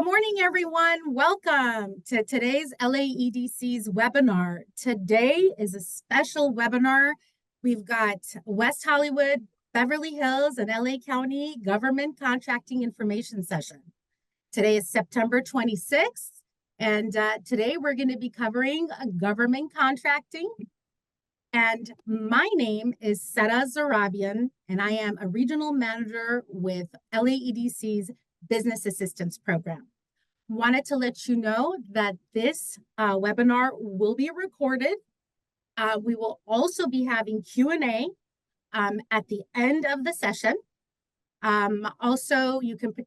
Good morning, everyone. Welcome to today's LAEDC's webinar. Today is a special webinar. We've got West Hollywood, Beverly Hills, and LA County Government Contracting Information Session. Today is September 26th, and today we're going to be covering government contracting. And my name is Sara Zarabian, and I am a regional manager with LAEDC's Business Assistance Program. Wanted to let you know that this webinar will be recorded. We will also be having Q&A at the end of the session. Also, you can put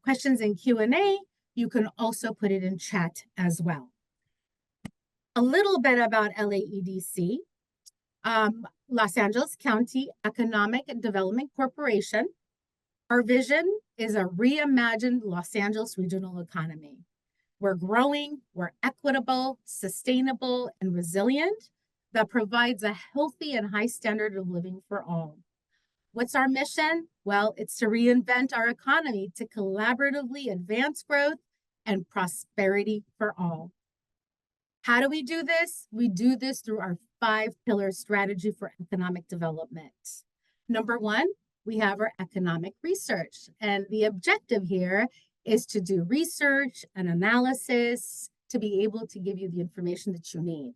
questions in Q&A. You can also put it in chat as well. A little bit about LAEDC. Los Angeles County Economic Development Corporation. Our vision is a reimagined Los Angeles regional economy. We're growing, we're equitable, sustainable, and resilient that provides a healthy and high standard of living for all. What's our mission? Well, it's to reinvent our economy to collaboratively advance growth and prosperity for all. How do we do this? We do this through our 5-pillar strategy for economic development. Number one, we have our economic research. And the objective here is to do research and analysis to be able to give you the information that you need.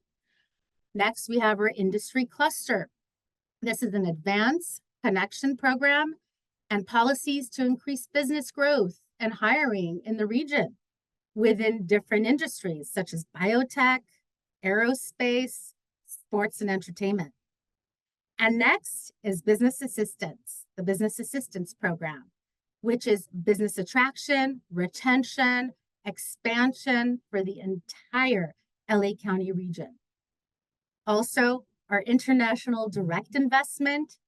Next, we have our industry cluster. This is an advanced connection program and policies to increase business growth and hiring in the region within different industries such as biotech, aerospace, sports, and entertainment. And next is business assistance, the business assistance program, which is business attraction, retention, expansion for the entire LA County region. Also, our international direct investment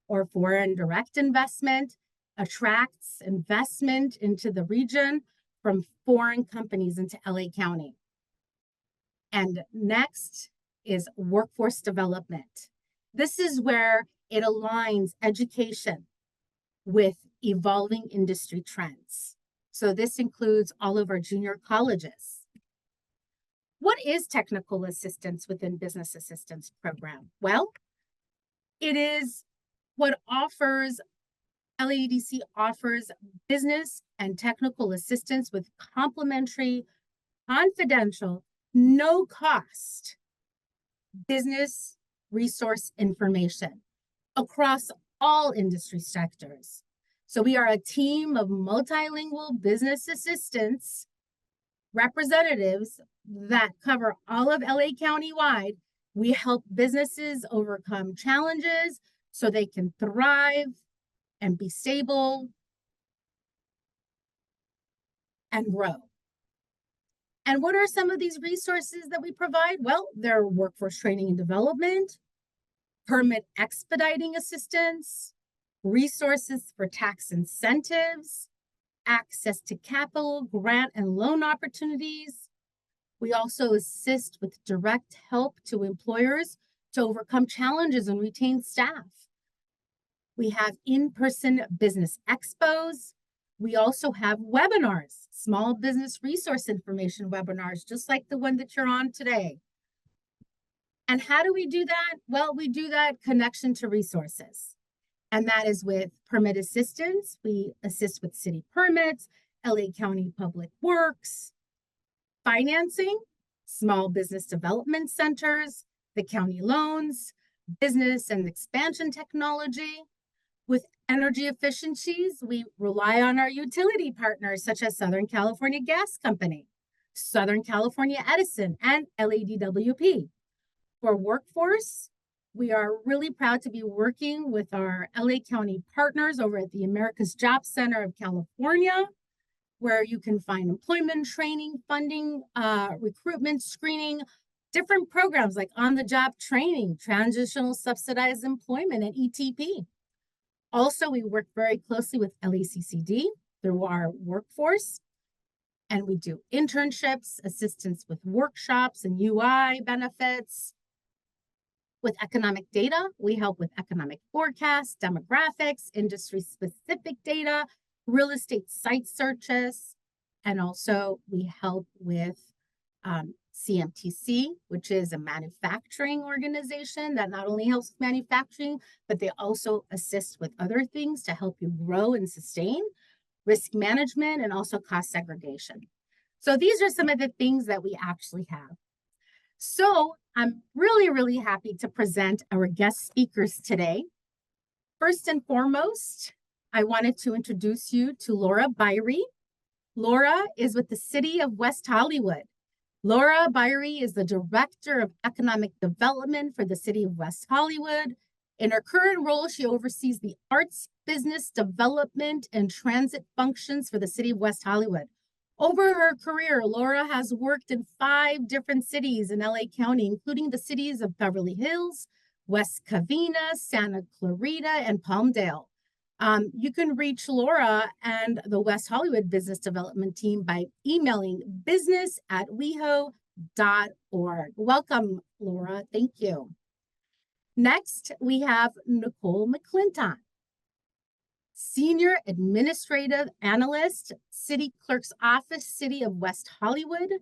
or foreign direct investment attracts investment into the region from foreign companies into LA County. And next is workforce development. This is where it aligns education with evolving industry trends. So this includes all of our junior colleges. What is technical assistance within Business Assistance Program? Well, it is what LAEDC offers business and technical assistance with complimentary, confidential, no cost business resource information across all industry sectors. So we are a team of multilingual business assistants, representatives that cover all of LA County wide. We help businesses overcome challenges so they can thrive and be stable and grow. And what are some of these resources that we provide? Well, there are workforce training and development, permit expediting assistance, resources for tax incentives, access to capital, grant, and loan opportunities. We also assist with direct help to employers to overcome challenges and retain staff. We have in-person business expos. We also have webinars, small business resource information webinars, just like the one that you're on today. And how do we do that? Well, we do that connection to resources. And that is with permit assistance. We assist with city permits, LA County Public Works, financing, small business development centers, the county loans, business and expansion technology. With energy efficiencies, we rely on our utility partners such as Southern California Gas Company, Southern California Edison, and LADWP. For workforce, we are really proud to be working with our LA County partners over at the America's Job Center of California, where you can find employment training, funding, recruitment screening, different programs like on-the-job training, transitional subsidized employment, and ETP. Also, we work very closely with LACCD through our workforce, and we do internships, assistance with workshops and UI benefits. With economic data, we help with economic forecasts, demographics, industry-specific data, real estate site searches. And also we help with CMTC, which is a manufacturing organization that not only helps with manufacturing, but they also assist with other things to help you grow and sustain, risk management, and also cost segregation. So these are some of the things that we actually have. So I'm really, really happy to present our guest speakers today. First and foremost, I wanted to introduce you to Laura Byrie. Laura is with the City of West Hollywood. Laura Byrie is the Director of Economic Development for the City of West Hollywood. In her current role, she oversees the arts, business development, and transit functions for the City of West Hollywood. Over her career, Laura has worked in 5 different cities in LA County, including the cities of Beverly Hills, West Covina, Santa Clarita, and Palmdale. You can reach Laura and the West Hollywood Business Development Team by emailing business@weho.org. Welcome, Laura. Thank you. Next, we have Nicole McClinton, Senior Administrative Analyst, City Clerk's Office, City of West Hollywood.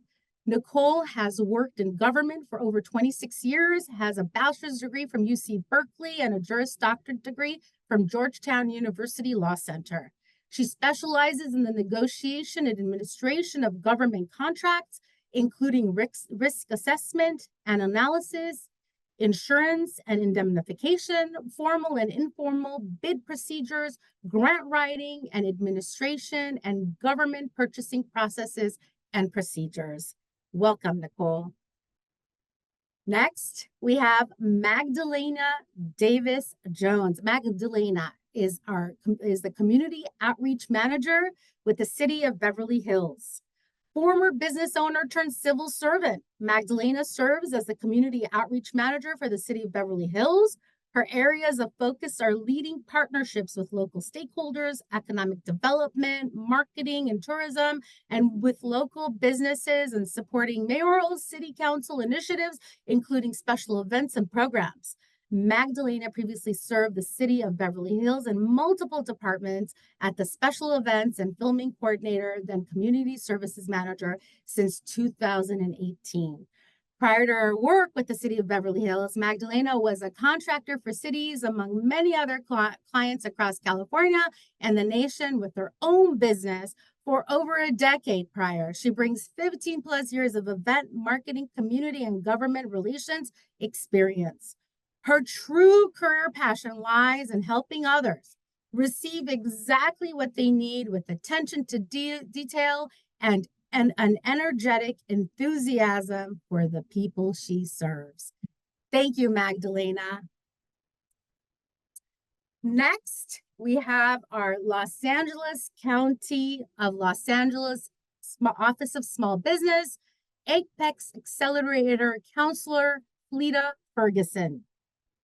Nicole has worked in government for over 26 years, has a bachelor's degree from UC Berkeley and a Juris Doctorate degree from Georgetown University Law Center. She specializes in the negotiation and administration of government contracts, including risk assessment and analysis, insurance and indemnification, formal and informal bid procedures, grant writing and administration, and government purchasing processes and procedures. Welcome, Nicole. Next, we have Magdalena Davis Jones. Magdalena is the Community Outreach Manager with the City of Beverly Hills. Former business owner turned civil servant, Magdalena serves as the Community Outreach Manager for the City of Beverly Hills. Her areas of focus are leading partnerships with local stakeholders, economic development, marketing and tourism, and with local businesses, and supporting mayoral city council initiatives, including special events and programs. Magdalena previously served the City of Beverly Hills in multiple departments at the Special Events and Filming Coordinator, then Community Services Manager since 2018. Prior to her work with the City of Beverly Hills, Magdalena was a contractor for cities, among many other clients across California and the nation, with her own business for over a decade prior. She brings 15 plus years of event marketing, community, and government relations experience. Her true career passion lies in helping others receive exactly what they need with attention to detail and an energetic enthusiasm for the people she serves. Thank you, Magdalena. Next, we have our Los Angeles County of Los Angeles Office of Small Business, Apex Accelerator Counselor, Fleta Ferguson.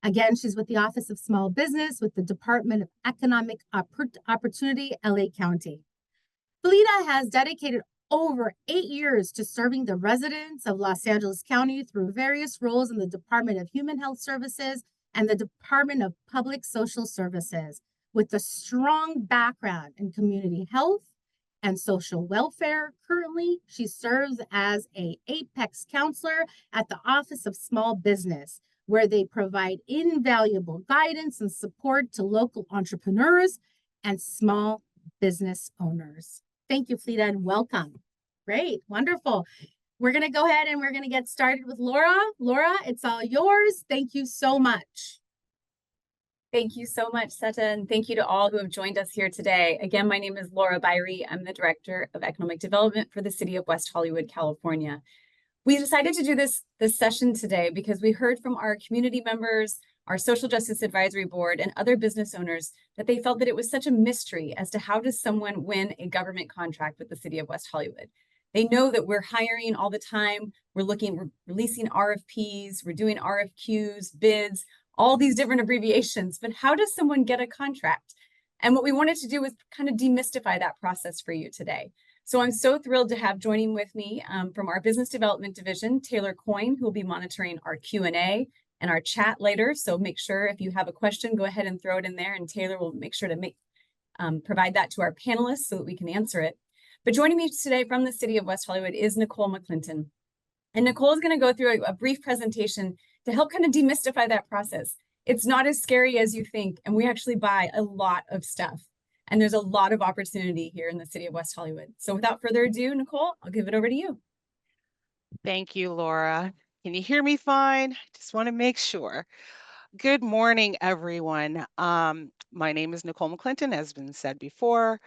Again, she's with the Office of Small Business with the Department of Economic Opportunity, LA County. Fleta has dedicated over 8 years to serving the residents of Los Angeles County through various roles in the Department of Human Health Services and the Department of Public Social Services, with a strong background in community health and social welfare. Currently, she serves as an Apex counselor at the Office of Small Business, where they provide invaluable guidance and support to local entrepreneurs and small business owners. Thank you, Fleta, and welcome. Great, wonderful. We're going to go ahead and we're going to get started with Laura. Laura, it's all yours. Thank you so much. Thank you so much, Seta, and thank you to all who have joined us here today. Again, my name is Laura Byrie. I'm the Director of Economic Development for the City of West Hollywood, California. We decided to do this session today because we heard from our community members, our Social Justice Advisory Board, and other business owners that they felt that it was such a mystery as to how does someone win a government contract with the City of West Hollywood. They know that we're hiring all the time, we're releasing RFPs, we're doing RFQs, bids, all these different abbreviations, but how does someone get a contract? And what we wanted to do was kind of demystify that process for you today. So I'm so thrilled to have joining with me from our Business Development Division, Taylor Coyne, who will be monitoring our Q&A and our chat later. So make sure if you have a question, go ahead and throw it in there, and Taylor will make sure to provide that to our panelists so that we can answer it. But joining me today from the city of West Hollywood is Nicole McClinton. And Nicole is going to go through a brief presentation to help kind of demystify that process. It's not as scary as you think, and we actually buy a lot of stuff. And there's a lot of opportunity here in the city of West Hollywood. So without further ado, Nicole, I'll give it over to you. Thank you, Laura. Can you hear me fine? Just want to make sure. Good morning, everyone. My name is Nicole McClinton, as been said before.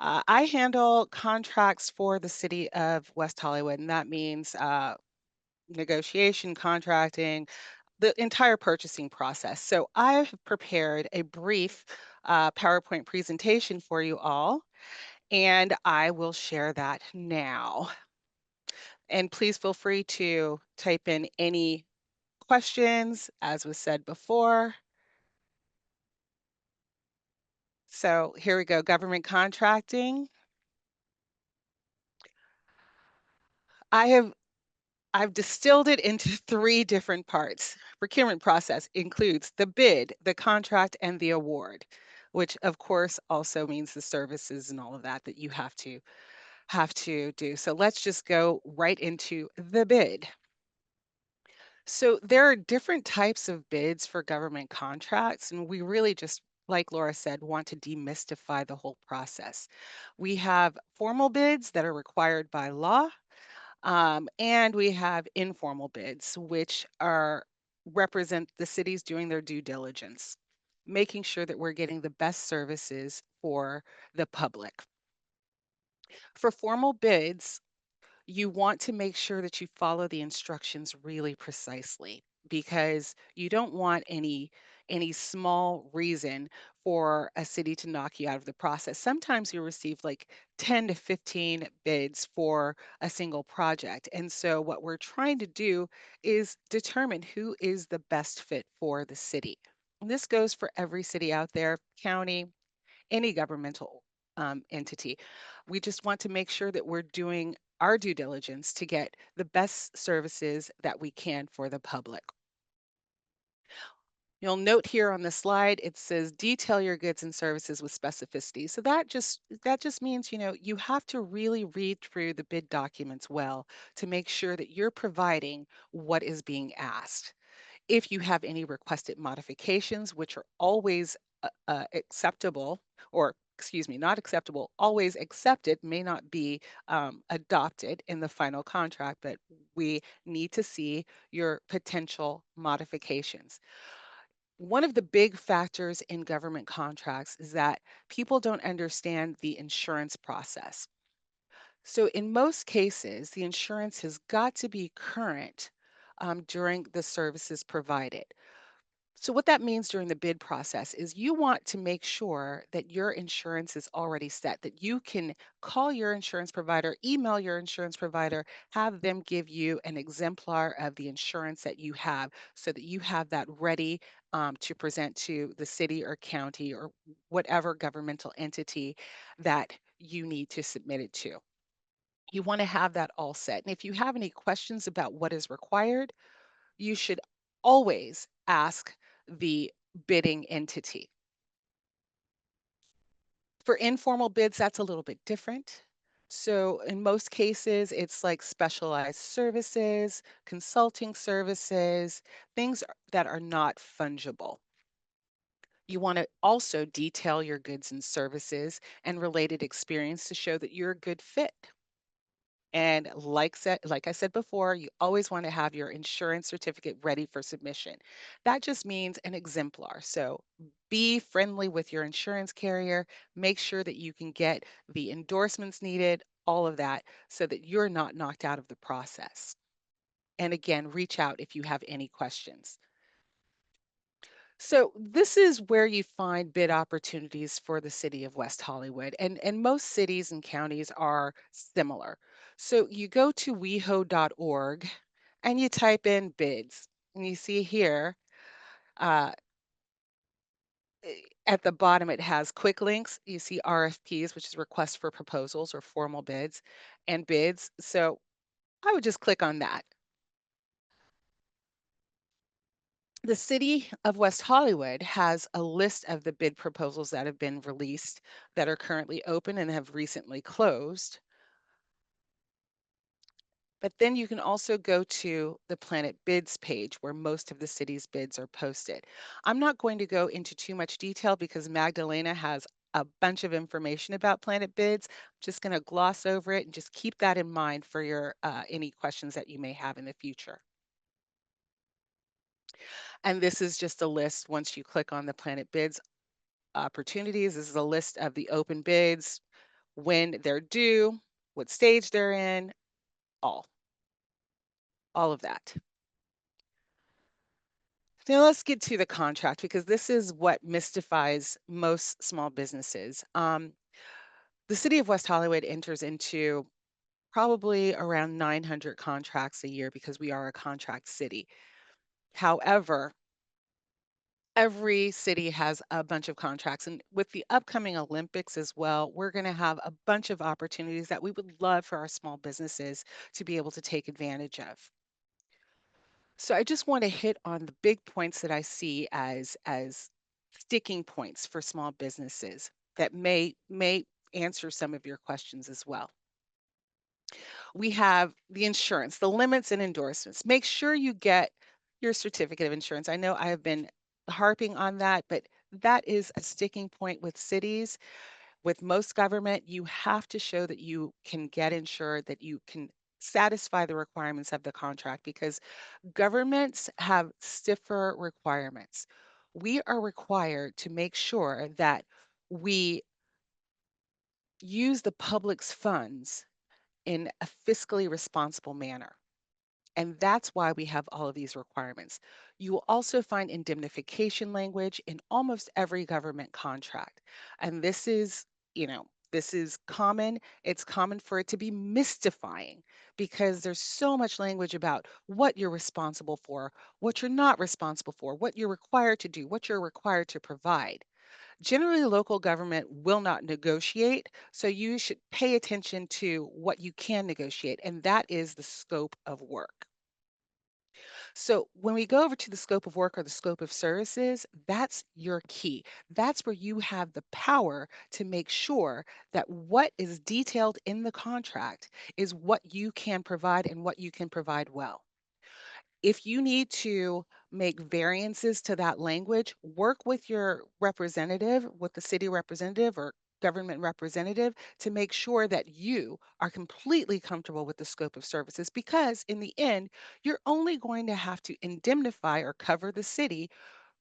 I handle contracts for the city of West Hollywood, and that means negotiation, contracting, the entire purchasing process. So I've prepared a brief PowerPoint presentation for you all, and I will share that now. And please feel free to type in any questions, as was said before. So here we go, government contracting. I've distilled it into 3 different parts. Procurement process includes the bid, the contract, and the award, which of course also means the services and all of that you have to do. So let's just go right into the bid. So there are different types of bids for government contracts, and we really just, like Laura said, want to demystify the whole process. We have formal bids that are required by law, and we have informal bids, which are represent the cities doing their due diligence, making sure that we're getting the best services for the public. For formal bids, you want to make sure that you follow the instructions really precisely because you don't want any small reason for a city to knock you out of the process. Sometimes you receive like 10 to 15 bids for a single project. And so what we're trying to do is determine who is the best fit for the city. And this goes for every city out there, county, any governmental entity. We just want to make sure that we're doing our due diligence to get the best services that we can for the public. You'll note here on the slide, it says detail your goods and services with specificity. So that just means, you have to really read through the bid documents well to make sure that you're providing what is being asked. If you have any requested modifications, which are always acceptable, or excuse me, not acceptable, always accepted, may not be adopted in the final contract, but we need to see your potential modifications. One of the big factors in government contracts is that people don't understand the insurance process. So, in most cases, the insurance has got to be current during the services provided. So, what that means during the bid process is you want to make sure that your insurance is already set, that you can call your insurance provider, email your insurance provider, have them give you an exemplar of the insurance that you have so that you have that ready to present to the city or county or whatever governmental entity that you need to submit it to. You want to have that all set. And if you have any questions about what is required, you should always ask the bidding entity. For informal bids, that's a little bit different. So in most cases, it's like specialized services, consulting services, things that are not fungible. You want to also detail your goods and services and related experience to show that you're a good fit. And like I said before, you always want to have your insurance certificate ready for submission. That just means an exemplar. So be friendly with your insurance carrier. Make sure that you can get the endorsements needed, all of that, so that you're not knocked out of the process. And again, reach out if you have any questions. So this is where you find bid opportunities for the city of West Hollywood, and most cities and counties are similar. So you go to weho.org and you type in bids, and you see here uh, at the bottom it has quick links. You see RFPs, which is requests for proposals or formal bids, and bids. So I would just click on that. The city of West Hollywood has a list of the bid proposals that have been released that are currently open and have recently closed. But then you can also go to the Planet Bids page where most of the city's bids are posted. I'm not going to go into too much detail because Magdalena has a bunch of information about Planet Bids. I'm just going to gloss over it and just keep that in mind for your any questions that you may have in the future. And this is just a list once you click on the Planet Bids opportunities. This is a list of the open bids, when they're due, what stage they're in, all of that. Now let's get to the contract because this is what mystifies most small businesses. The city of West Hollywood enters into probably around 900 contracts a year because we are a contract city. However, every city has a bunch of contracts. And with the upcoming Olympics as well, we're going to have a bunch of opportunities that we would love for our small businesses to be able to take advantage of. So I just want to hit on the big points that I see as sticking points for small businesses that may answer some of your questions as well. We have the insurance, the limits and endorsements. Make sure you get your certificate of insurance. I know I have been harping on that, but that is a sticking point with cities. With most government, you have to show that you can get insured, that you can satisfy the requirements of the contract because governments have stiffer requirements. We are required to make sure that we use the public's funds in a fiscally responsible manner. And that's why we have all of these requirements. You will also find indemnification language in almost every government contract. And this is common. It's common for it to be mystifying because there's so much language about what you're responsible for, what you're not responsible for, what you're required to do, what you're required to provide. Generally, local government will not negotiate, so you should pay attention to what you can negotiate, and that is the scope of work. So when we go over to the scope of work or the scope of services, that's your key. That's where you have the power to make sure that what is detailed in the contract is what you can provide and what you can provide well. If you need to make variances to that language, work with your representative, with the city representative or government representative to make sure that you are completely comfortable with the scope of services because in the end, you're only going to have to indemnify or cover the city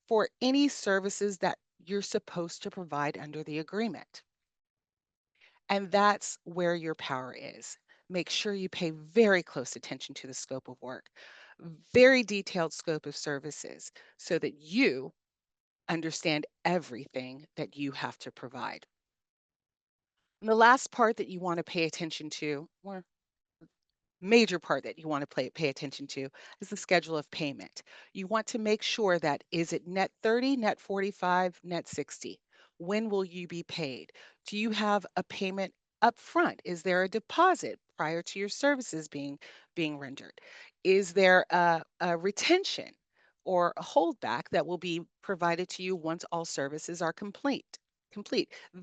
for any services that you're supposed to provide under the agreement. And that's where your power is. Make sure you pay very close attention to the scope of work, very detailed scope of services, so that you understand everything that you have to provide. And the last part that you want to pay attention to, or major part that you want to pay attention to is the schedule of payment. You want to make sure that is it net 30, net 45, net 60? When will you be paid? Do you have a payment up front? Is there a deposit prior to your services being rendered? Is there a retention or a holdback that will be provided to you once all services are complete?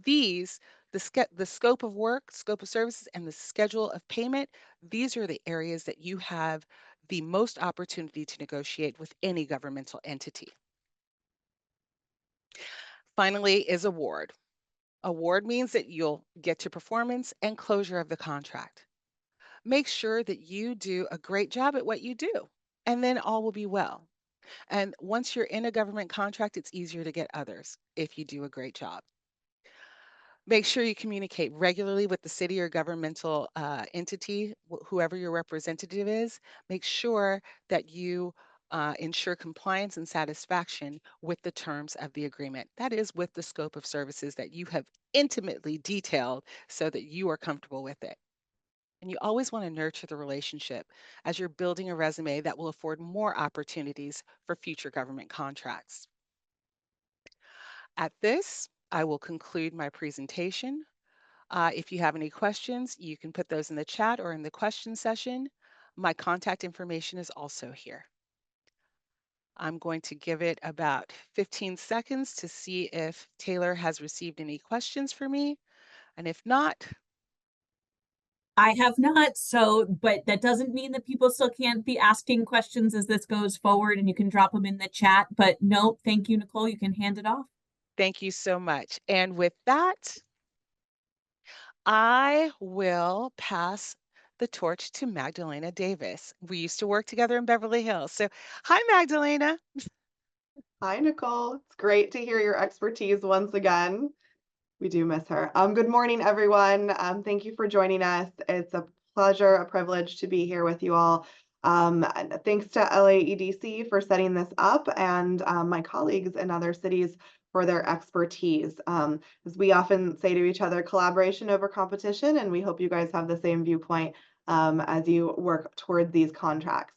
These the scope of work, scope of services, and the schedule of payment, these are the areas that you have the most opportunity to negotiate with any governmental entity. Finally is award. Award means that you'll get to performance and closure of the contract. Make sure that you do a great job at what you do, and then all will be well. And once you're in a government contract, it's easier to get others if you do a great job. Make sure you communicate regularly with the city or governmental entity, whoever your representative is. Make sure that you ensure compliance and satisfaction with the terms of the agreement. That is with the scope of services that you have intimately detailed so that you are comfortable with it. And you always want to nurture the relationship as you're building a resume that will afford more opportunities for future government contracts. At this, I will conclude my presentation. If you have any questions, you can put those in the chat or in the question session. My contact information is also here. I'm going to give it about 15 seconds to see if Taylor has received any questions for me. And if not, I have not, so, but that doesn't mean that people still can't be asking questions as this goes forward, and you can drop them in the chat. But no, thank you, Nicole. You can hand it off. Thank you so much. And with that, I will pass the torch to Magdalena Davis. We used to work together in Beverly Hills. So hi, Magdalena. Hi, Nicole. It's great to hear your expertise once again. We do miss her. Good morning, everyone. Thank you for joining us. It's a pleasure, a privilege to be here with you all. And thanks to LAEDC for setting this up and my colleagues in other cities for their expertise. As we often say to each other, collaboration over competition, and we hope you guys have the same viewpoint as you work toward these contracts.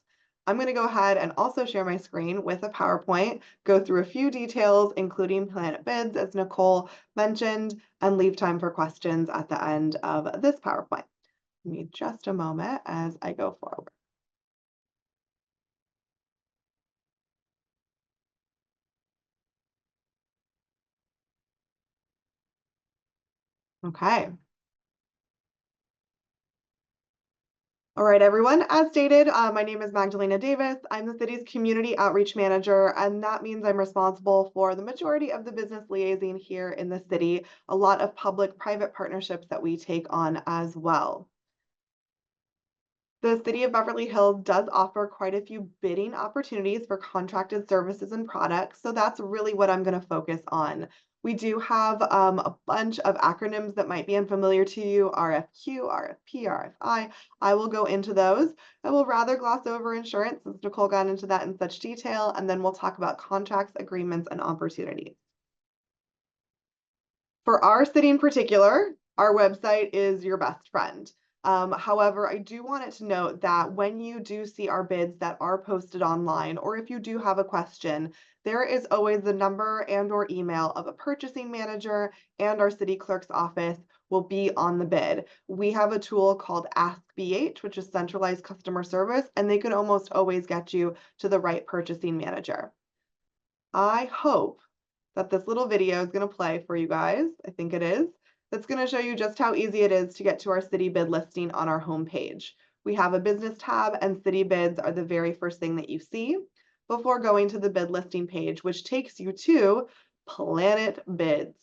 I'm going to go ahead and also share my screen with a PowerPoint, go through a few details, including Planet Bids, as Nicole mentioned, and leave time for questions at the end of this PowerPoint. Give me just a moment as I go forward. Okay. All right, everyone. As stated, my name is Magdalena Davis. I'm the city's community outreach manager, and that means I'm responsible for the majority of the business liaison here in the city, a lot of public-private partnerships that we take on as well. The City of Beverly Hills does offer quite a few bidding opportunities for contracted services and products, so that's really what I'm going to focus on. We do have a bunch of acronyms that might be unfamiliar to you: RFQ, RFP, RFI. I will go into those. I will rather gloss over insurance since Nicole got into that in such detail, and then we'll talk about contracts, agreements, and opportunities. For our city in particular, our website is your best friend. However, I do want it to note that when you do see our bids that are posted online, or if you do have a question, there is always the number and/or email of a purchasing manager, and our city clerk's office will be on the bid. We have a tool called Ask BH, which is centralized customer service, and they can almost always get you to the right purchasing manager. I hope that this little video is going to play for you guys. I think it is. That's going to show you just how easy it is to get to our city bid listing on our homepage. We have a business tab, and city bids are the very first thing that you see before going to the bid listing page, which takes you to Planet Bids.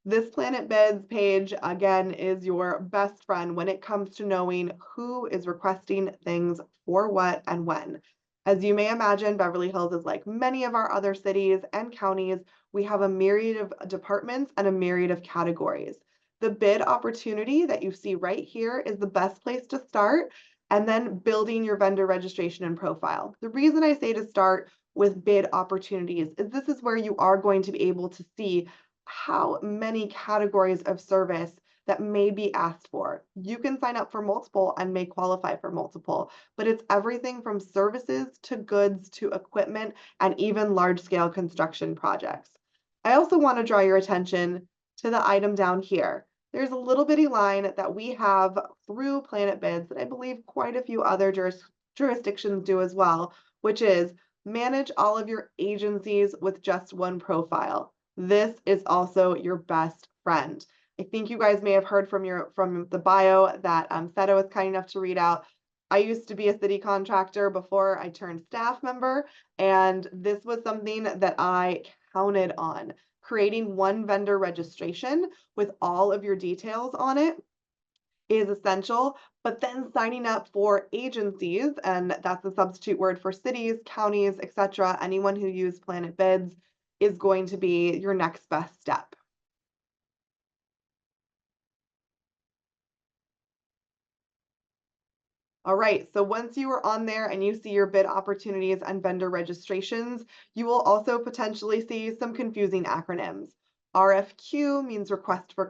This Planet Bids page, again, is your best friend when it comes to knowing who is requesting things for what and when. As you may imagine, Beverly Hills is like many of our other cities and counties. We have a myriad of departments and a myriad of categories. The bid opportunity that you see right here is the best place to start, and then building your vendor registration and profile. The reason I say to start with bid opportunities is this is where you are going to be able to see how many categories of service that may be asked for. You can sign up for multiple and may qualify for multiple, but it's everything from services to goods to equipment and even large-scale construction projects. I also want to draw your attention to the item down here. There's a little bitty line that we have through Planet Bids that I believe quite a few other jurisdictions do as well, which is manage all of your agencies with just one profile. This is also your best friend. I think you guys may have heard from the bio that Seto was kind enough to read out. I used to be a city contractor before I turned staff member, and this was something that I counted on. Creating one vendor registration with all of your details on it is essential, but then signing up for agencies, and that's a substitute word for cities, counties, etc., anyone who uses Planet Bids is going to be your next best step. All right, so once you are on there and you see your bid opportunities and vendor registrations, you will also potentially see some confusing acronyms. RFQ means request for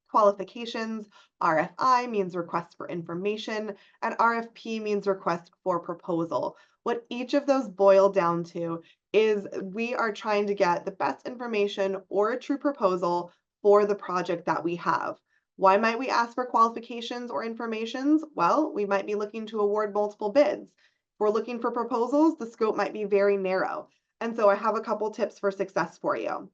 qualifications, RFI means request for information, and RFP means request for proposal. What each of those boil down to is we are trying to get the best information or a true proposal for the project that we have. Why might we ask for qualifications or informations? Well, we might be looking to award multiple bids. If we're looking for proposals, the scope might be very narrow. And so I have a couple tips for success for you.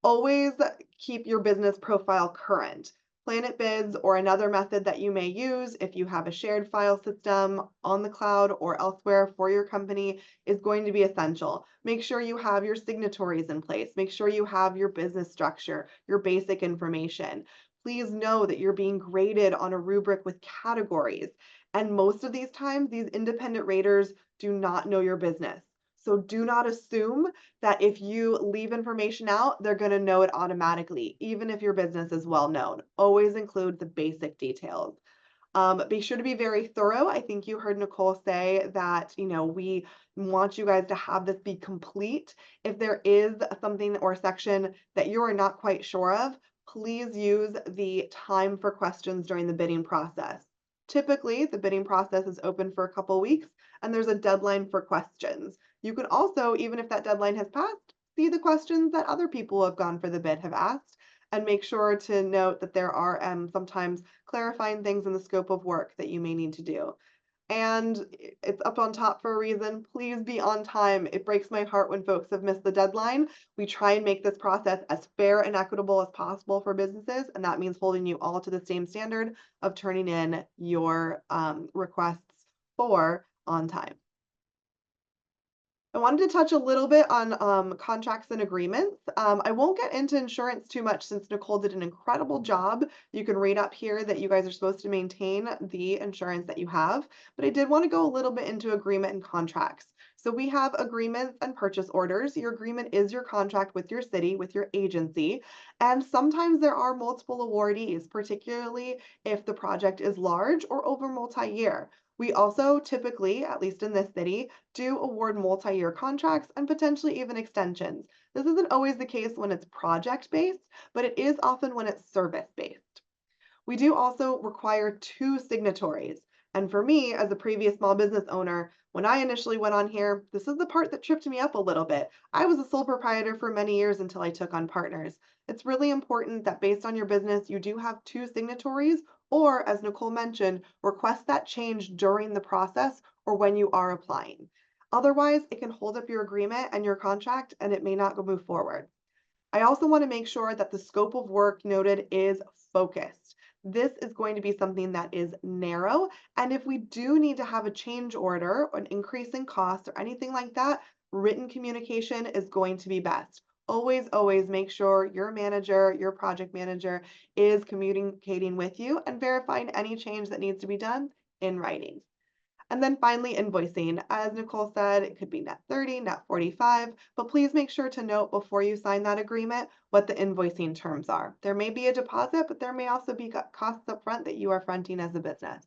Always keep your business profile current. Planet Bids or another method that you may use if you have a shared file system on the cloud or elsewhere for your company is going to be essential. Make sure you have your signatories in place. Make sure you have your business structure, your basic information. Please know that you're being graded on a rubric with categories. And most of these times, these independent raters do not know your business. So do not assume that if you leave information out, they're going to know it automatically, even if your business is well known. Always include the basic details. Be sure to be very thorough. I think you heard Nicole say that, we want you guys to have this be complete. If there is something or section that you are not quite sure of, please use the time for questions during the bidding process. Typically, the bidding process is open for a couple weeks and there's a deadline for questions. You can also, even if that deadline has passed, see the questions that other people who have gone for the bid have asked and make sure to note that there are sometimes clarifying things in the scope of work that you may need to do. And it's up on top for a reason. Please be on time. It breaks my heart when folks have missed the deadline. We try and make this process as fair and equitable as possible for businesses, and that means holding you all to the same standard of turning in your requests for on time. I wanted to touch a little bit on contracts and agreements. I won't get into insurance too much since Nicole did an incredible job. You can read up here that you guys are supposed to maintain the insurance that you have, but I did want to go a little bit into agreement and contracts. So we have agreements and purchase orders. Your agreement is your contract with your city, with your agency, and sometimes there are multiple awardees, particularly if the project is large or over multi-year. We also typically, at least in this city, do award multi-year contracts and potentially even extensions. This isn't always the case when it's project-based, but it is often when it's service-based. We do also require 2 signatories. And for me, as a previous small business owner, when I initially went on here, this is the part that tripped me up a little bit. I was a sole proprietor for many years until I took on partners. It's really important that based on your business, you do have 2 signatories, or as Nicole mentioned, request that change during the process or when you are applying. Otherwise, it can hold up your agreement and your contract and it may not go move forward. I also want to make sure that the scope of work noted is focused. This is going to be something that is narrow. And if we do need to have a change order or an increase in cost or anything like that, written communication is going to be best. Always, always make sure your manager, your project manager is communicating with you and verifying any change that needs to be done in writing. And then finally, invoicing. As Nicole said, it could be net 30, net 45, but please make sure to note before you sign that agreement what the invoicing terms are. There may be a deposit, but there may also be costs up front that you are fronting as a business.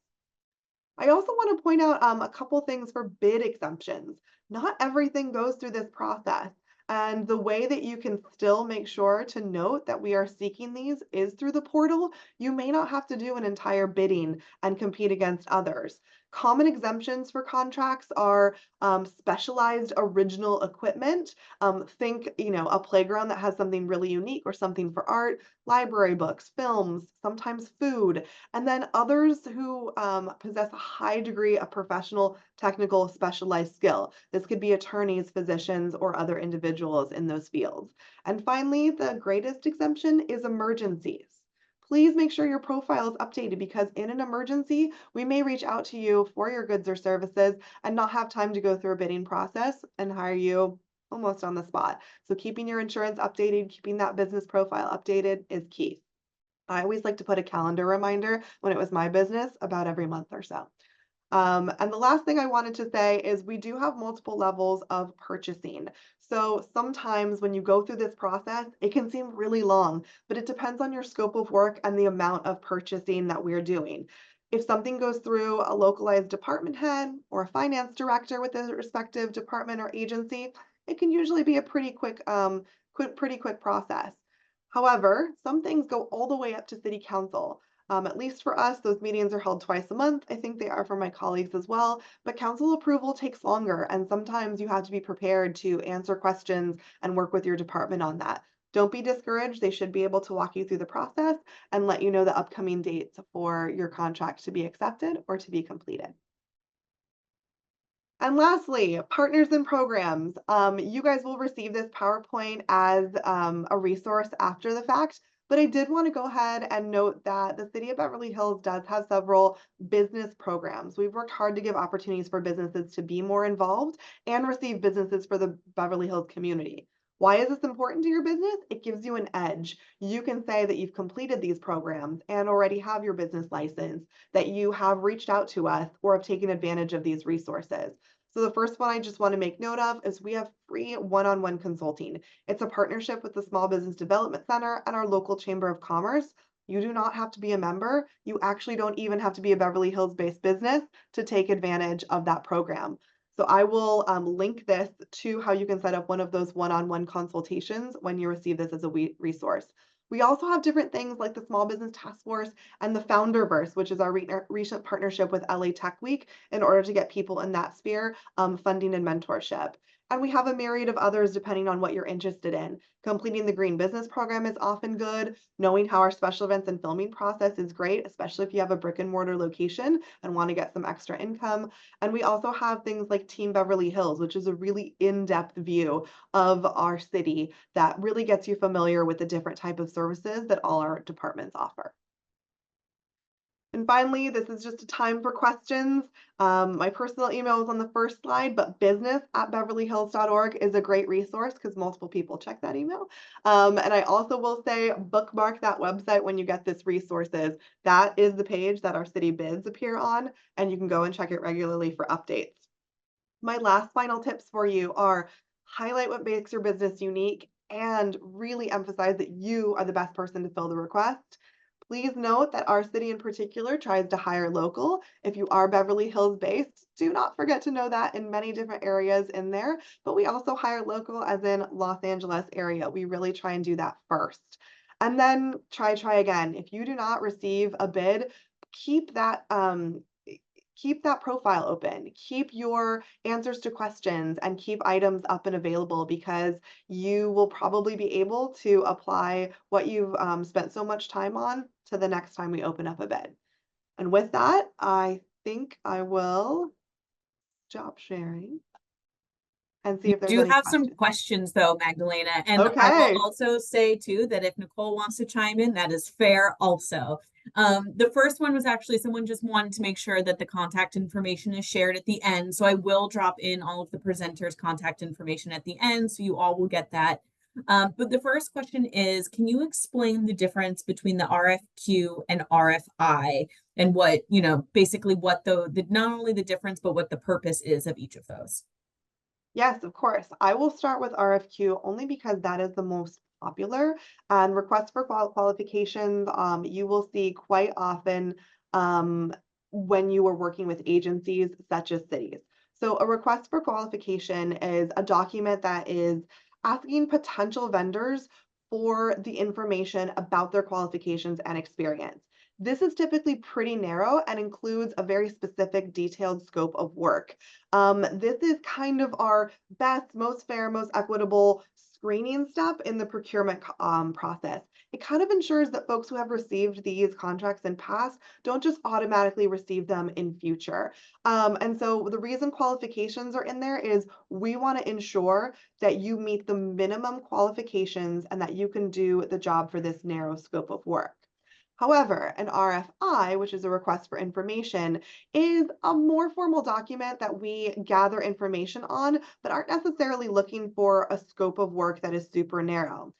I also want to point out a couple things for bid exemptions. Not everything goes through this process. And the way that you can still make sure to note that we are seeking these is through the portal. You may not have to do an entire bidding and compete against others. Common exemptions for contracts are specialized original equipment. Think, a playground that has something really unique or something for art, library books, films, sometimes food, and then others who possess a high degree of professional, technical, specialized skill. This could be attorneys, physicians, or other individuals in those fields. And finally, the greatest exemption is emergencies. Please make sure your profile is updated because in an emergency, we may reach out to you for your goods or services and not have time to go through a bidding process and hire you almost on the spot. So keeping your insurance updated, keeping that business profile updated is key. I always like to put a calendar reminder when it was my business about every month or so. And the last thing I wanted to say is we do have multiple levels of purchasing. So sometimes when you go through this process, it can seem really long, but it depends on your scope of work and the amount of purchasing that we're doing. If something goes through a localized department head or a finance director with a respective department or agency, it can usually be a pretty quick process. However, some things go all the way up to city council. At least for us, those meetings are held twice a month. I think they are for my colleagues as well, but council approval takes longer, and sometimes you have to be prepared to answer questions and work with your department on that. Don't be discouraged. They should be able to walk you through the process and let you know the upcoming dates for your contract to be accepted or to be completed. And lastly, partners and programs. You guys will receive this PowerPoint as a resource after the fact, But I did want to go ahead and note that the City of Beverly Hills does have several business programs. We've worked hard to give opportunities for businesses to be more involved and receive businesses for the Beverly Hills community. Why is this important to your business? It gives you an edge. You can say that you've completed these programs and already have your business license, that you have reached out to us or have taken advantage of these resources. So the first one I just want to make note of is we have free one-on-one consulting. It's a partnership with the Small Business Development Center and our local Chamber of Commerce. You do not have to be a member. You actually don't even have to be a Beverly Hills-based business to take advantage of that program. So I will link this to how you can set up one of those one-on-one consultations when you receive this as a resource. We also have different things like the Small Business Task Force and the Founderverse, which is our recent partnership with LA Tech Week in order to get people in that sphere funding and mentorship. And we have a myriad of others depending on what you're interested in. Completing the Green Business Program is often good. Knowing how our special events and filming process is great, especially if you have a brick and mortar location and want to get some extra income. And we also have things like Team Beverly Hills, which is a really in-depth view of our city that really gets you familiar with the different type of services that all our departments offer. And finally, this is just a time for questions. My personal email is on the first slide, but business@beverlyhills.org is a great resource because multiple people check that email. And I also will say bookmark that website when you get this resources. That is the page that our city bids appear on, and you can go and check it regularly for updates. My last final tips for you are highlight what makes your business unique and really emphasize that you are the best person to fill the request. Please note that our city in particular tries to hire local. If you are Beverly Hills based, do not forget to know that in many different areas in there, but we also hire local as in Los Angeles area. We really try and do that first. And then try again. If you do not receive a bid, keep that profile open, keep your answers to questions and keep items up and available because you will probably be able to apply what you've spent so much time on to the next time we open up a bid. And with that, I think I will stop sharing and see if there's Do any have some questions. questions though, Magdalena, and I Okay. will also say too that if Nicole wants to chime in, that is fair also. The first one was actually someone just wanted to make sure that the contact information is shared at the end. So I will drop in all of the presenters' contact information at the end, so you all will get that. But the first question is, can you explain the difference between the RFQ and RFI and what, basically what not only the difference, but what the purpose is of each of those? Yes, of course. I will start with RFQ only because that is the most popular. And requests for qualifications, you will see quite often when you are working with agencies such as cities. So a request for qualification is a document that is asking potential vendors for the information about their qualifications and experience. This is typically pretty narrow and includes a very specific detailed scope of work. This is kind of our best, most fair, most equitable screening step in the procurement process. It kind of ensures that folks who have received these contracts in past don't just automatically receive them in future. And so the reason qualifications are in there is we want to ensure that you meet the minimum qualifications and that you can do the job for this narrow scope of work. However, an RFI, which is a request for information, is a more formal document that we gather information on, but aren't necessarily looking for a scope of work that is super narrow.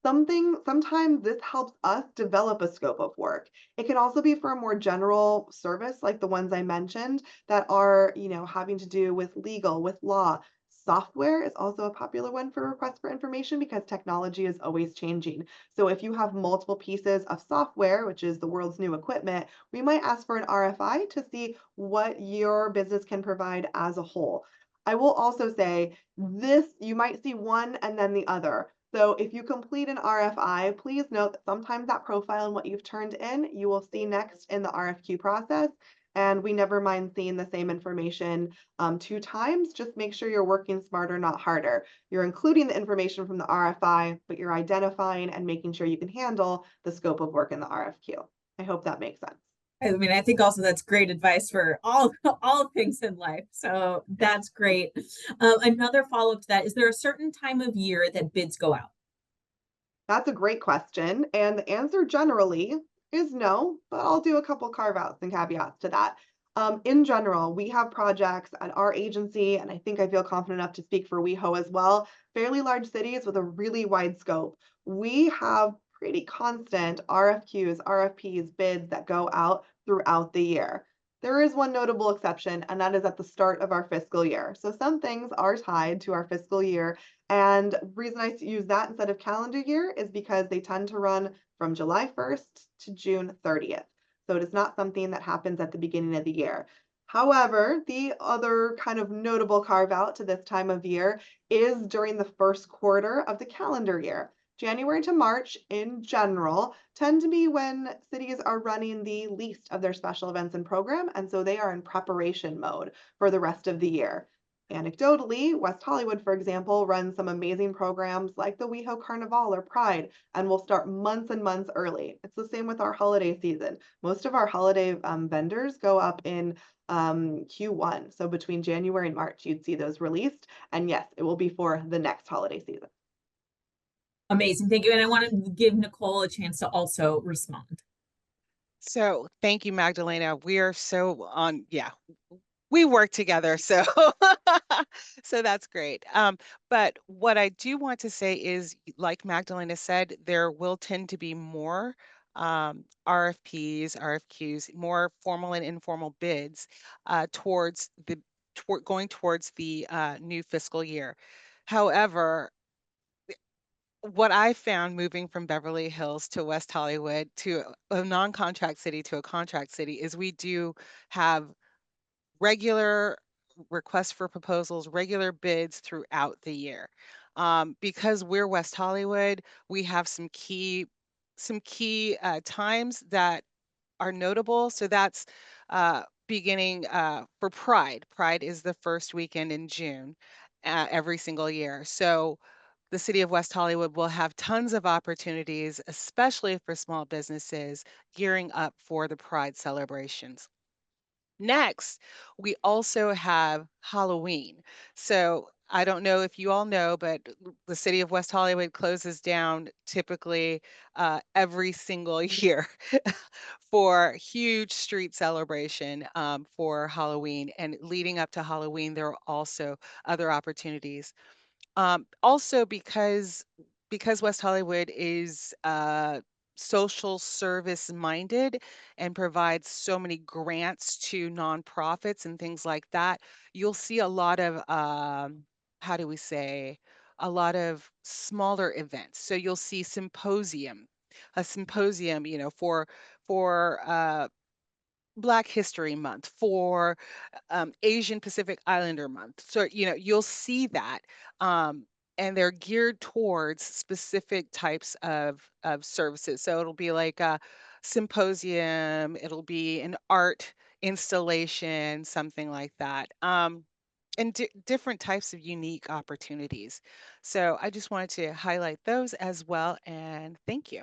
Sometimes this helps us develop a scope of work. It can also be for a more general service, like the ones I mentioned, that are, having to do with legal, with law. Software is also a popular one for requests for information because technology is always changing. So if you have multiple pieces of software, which is the world's new equipment, we might ask for an RFI to see what your business can provide as a whole. I will also say this, you might see one and then the other. So if you complete an RFI, please note that sometimes that profile and what you've turned in, you will see next in the RFQ process. And we never mind seeing the same information 2 times. Just make sure you're working smarter, not harder. You're including the information from the RFI, but you're identifying and making sure you can handle the scope of work in the RFQ. I hope that makes sense. I mean, I think also that's great advice for all things in life. So that's great. Another follow-up to that, is there a certain time of year that bids go out? That's a great question. And the answer generally is no, but I'll do a couple carve outs and caveats to that. In general, we have projects at our agency, and I think I feel confident enough to speak for WeHo as well, fairly large cities with a really wide scope. We have pretty constant RFQs, RFPs, bids that go out throughout the year. There is one notable exception, and that is at the start of our fiscal year. So some things are tied to our fiscal year, and the reason I use that instead of calendar year is because they tend to run from July 1st to June 30th. So it is not something that happens at the beginning of the year. However, the other kind of notable carve out to this time of year is during the first quarter of the calendar year. January to March in general tend to be when cities are running the least of their special events and program, and so they are in preparation mode for the rest of the year. Anecdotally, West Hollywood, for example, runs some amazing programs like the WeHo Carnival or Pride, and will start months and months early. It's the same with our holiday season. Most of our holiday vendors go up in Q1. So between January and March, you'd see those released. And yes, it will be for the next holiday season. Amazing. Thank you. And I want to give Nicole a chance to also respond. So thank you, Magdalena. We are so on, yeah, we work together, so so that's great. But what I do want to say is, like Magdalena said, there will tend to be more RFPs, RFQs, more formal and informal bids towards going towards the new fiscal year. However, what I found moving from Beverly Hills to West Hollywood to a non-contract city to a contract city is we do have regular requests for proposals, regular bids throughout the year. Because we're West Hollywood, we have some key times that are notable. So that's beginning for Pride. Pride is the first weekend in June every single year. So the city of West Hollywood will have tons of opportunities, especially for small businesses gearing up for the Pride celebrations. Next, we also have Halloween. So I don't know if you all know, but the city of West Hollywood closes down typically every single year for huge street celebration for Halloween. And leading up to Halloween, there are also other opportunities. Also because West Hollywood is social service minded and provides so many grants to nonprofits and things like that, you'll see a lot of how do we say, a lot of smaller events. So you'll see a symposium, you know, for Black History Month, for Asian Pacific Islander Month. So, you know, you'll see that. And they're geared towards specific types of services. So it'll be like a symposium, it'll be an art installation, something like that. And different types of unique opportunities. So I just wanted to highlight those as well. And thank you.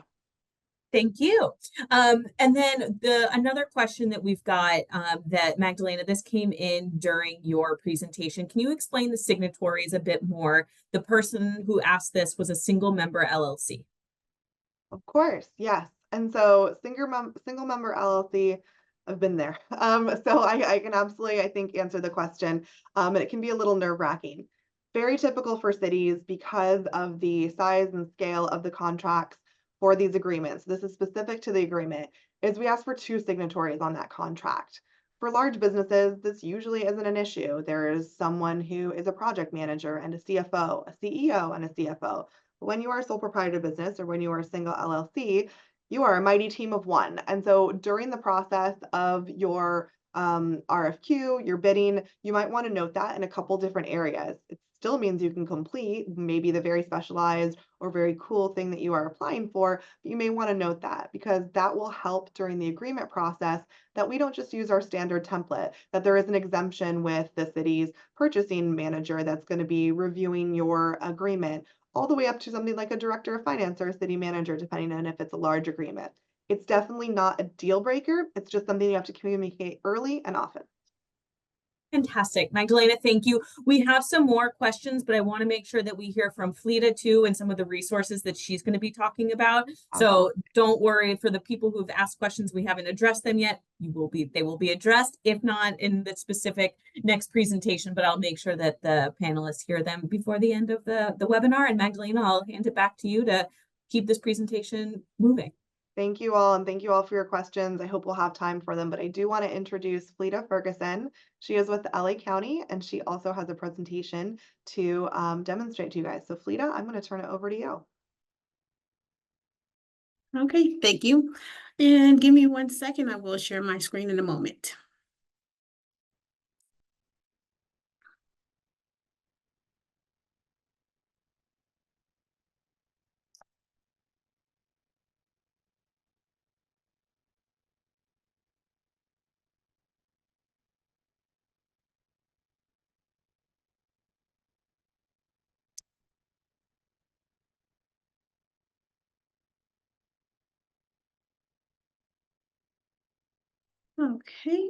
Thank you. And then another question that we've got that Magdalena, this came in during your presentation. Can you explain the signatories a bit more? The person who asked this was a single member LLC. Of course, yes. And so single member LLC, I've been there. So I can absolutely, I think, answer the question. And it can be a little nerve-wracking. Very typical for cities because of the size and scale of the contracts for these agreements. This is specific to the agreement, is we ask for 2 signatories on that contract. For large businesses, this usually isn't an issue. There is someone who is a project manager and a CFO, a CEO and a CFO. When you are a sole proprietor business or when you are a single LLC, you are a mighty team of one. And so during the process of your RFQ, your bidding, you might want to note that in a couple different areas. It still means you can complete maybe the very specialized or very cool thing that you are applying for, but you may want to note that because that will help during the agreement process that we don't just use our standard template, that there is an exemption with the city's purchasing manager that's going to be reviewing your agreement all the way up to something like a director of finance or a city manager, depending on if it's a large agreement. It's definitely not a deal breaker. It's just something you have to communicate early and often. Fantastic. Magdalena, thank you. We have some more questions, but I want to make sure that we hear from Fleta too and some of the resources that she's going to be talking about. So don't worry, for the people who've asked questions, we haven't addressed them yet. They will be addressed, if not in the specific next presentation, but I'll make sure that the panelists hear them before the end of the webinar. And Magdalena, I'll hand it back to you to keep this presentation moving. Thank you all, and thank you all for your questions. I hope we'll have time for them, but I do want to introduce Fleta Ferguson. She is with LA County, and she also has a presentation to demonstrate to you guys. So Fleta, I'm going to turn it over to you. Okay, thank you. And give me 1 second, I will share my screen in a moment. Okay.